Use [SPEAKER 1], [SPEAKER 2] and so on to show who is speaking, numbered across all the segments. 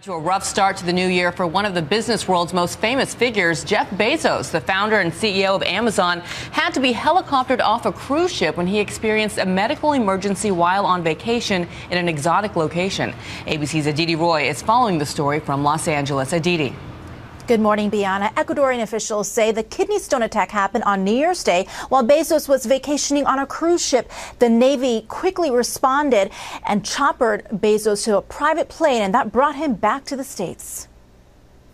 [SPEAKER 1] To a rough start to the new year for one of the business world's most famous figures, Jeff Bezos, the founder and CEO of Amazon, had to be helicoptered off a cruise ship when he experienced a medical emergency while on vacation in an exotic location. ABC's Aditi Roy is following the story from Los Angeles. Aditi.
[SPEAKER 2] Good morning, Bianna. Ecuadorian officials say the kidney stone attack happened on New Year's Day while Bezos was vacationing on a cruise ship. The Navy quickly responded and choppered Bezos to a private plane, and that brought him back to the States.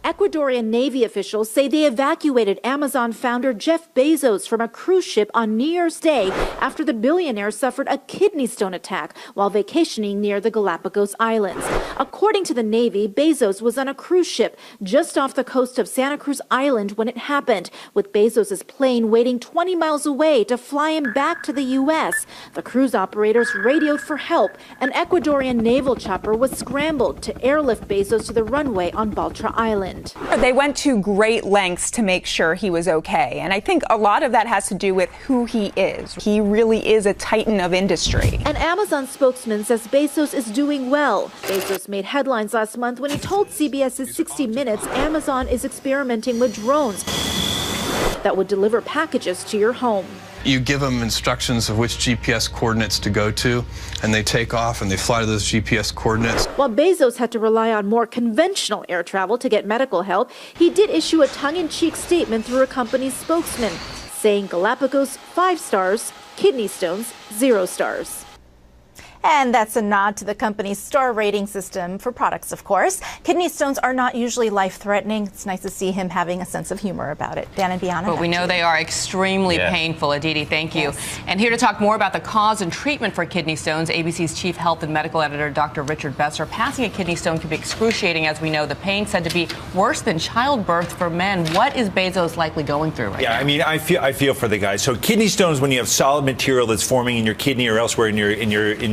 [SPEAKER 2] Ecuadorian Navy officials say they evacuated Amazon founder Jeff Bezos from a cruise ship on New Year's Day after the billionaire suffered a kidney stone attack while vacationing near the Galapagos Islands. According to the Navy, Bezos was on a cruise ship just off the coast of Santa Cruz Island when it happened, with Bezos' plane waiting 20 miles away to fly him back to the U.S. The cruise operators radioed for help. An Ecuadorian naval chopper was scrambled to airlift Bezos to the runway on Baltra Island.
[SPEAKER 3] They went to great lengths to make sure he was okay. And I think a lot of that has to do with who he is. He really is a titan of industry.
[SPEAKER 2] An Amazon spokesman says Bezos is doing well. Bezos made headlines last month when he told CBS's 60 Minutes Amazon is experimenting with drones that would deliver packages to your home.
[SPEAKER 4] You give them instructions of which GPS coordinates to go to, and they take off and they fly to those GPS coordinates.
[SPEAKER 2] While Bezos had to rely on more conventional air travel to get medical help, he did issue a tongue-in-cheek statement through a company's spokesman, saying Galapagos 5 stars, kidney stones 0 stars. And that's a nod to the company's star rating system for products, of course. Kidney stones are not usually life-threatening. It's nice to see him having a sense of humor about it. Dan and Bianna.
[SPEAKER 1] But we know they are extremely painful. Aditi, thank you. Yes. And here to talk more about the cause and treatment for kidney stones, ABC's chief health and medical editor, Dr. Richard Besser. Passing a kidney stone can be excruciating, as we know. The pain said to be worse than childbirth for men. What is Bezos likely going through right now?
[SPEAKER 5] Yeah, I mean, I feel for the guy. So kidney stones, when you have solid material that's forming in your kidney or elsewhere in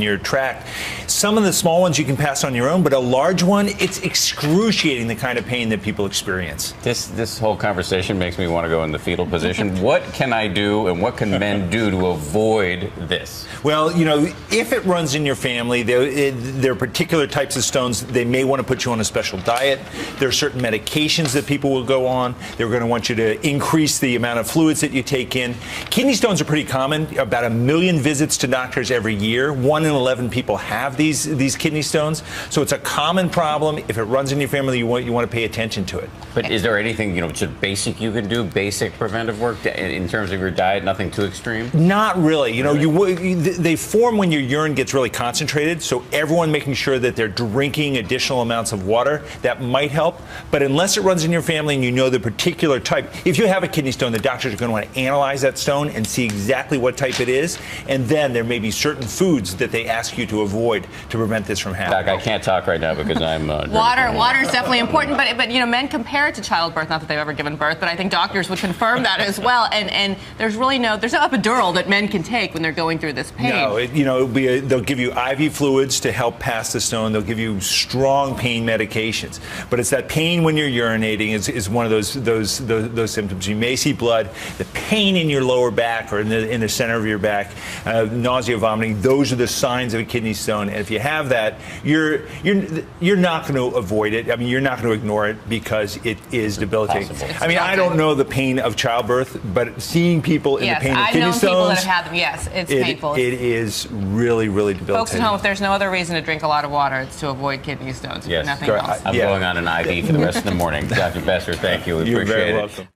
[SPEAKER 5] your tract. Some of the small ones you can pass on your own, but a large one, it's excruciating the kind of pain that people experience.
[SPEAKER 6] This whole conversation makes me want to go in the fetal position. What can I do and what can men do to avoid this?
[SPEAKER 5] Well, you know, if it runs in your family, there are particular types of stones. They may want to put you on a special diet. There are certain medications that people will go on. They're going to want you to increase the amount of fluids that you take in. Kidney stones are pretty common. About 1 million visits to doctors every year. 1 in 11 people have these kidney stones. So it's a common problem. If it runs in your family, you want to pay attention to it.
[SPEAKER 6] But is there anything, just basic you can do, basic preventive work in terms of your diet, nothing too extreme?
[SPEAKER 5] Not really. You know, they form when your urine gets really concentrated. So everyone making sure that they're drinking additional amounts of water, that might help. But unless it runs in your family and you know the particular type, if you have a kidney stone, the doctors are going to want to analyze that stone and see exactly what type it is. And then there may be certain foods that they ask you to avoid to prevent this from happening.
[SPEAKER 6] Doc, I can't talk right now because I'm
[SPEAKER 1] water is definitely important, but men compare it to childbirth. Not that they've ever given birth, but I think doctors would confirm that as well. And there's really there's no epidural that men can take when they're going through this pain.
[SPEAKER 5] No, they'll give you IV fluids to help pass the stone. They'll give you strong pain medications, but it's that pain when you're urinating is one of those symptoms. You may see blood, the pain in your lower back or in the center of your back, nausea, vomiting. Those are the signs of a kidney stone. And if you have that, you're not going to avoid it. I mean, you're not going to ignore it because it is debilitating. I mean, I don't know the pain of childbirth, but seeing people in the pain of kidney stones,
[SPEAKER 1] people that have had them. Yes, it's painful.
[SPEAKER 5] It is really, really debilitating.
[SPEAKER 1] Folks at home, if there's no other reason to drink a lot of water, it's to avoid kidney stones.
[SPEAKER 6] Yes,
[SPEAKER 1] nothing else.
[SPEAKER 6] I'm going on an IV for the rest of the morning. Dr. Besser, thank you. We appreciate it.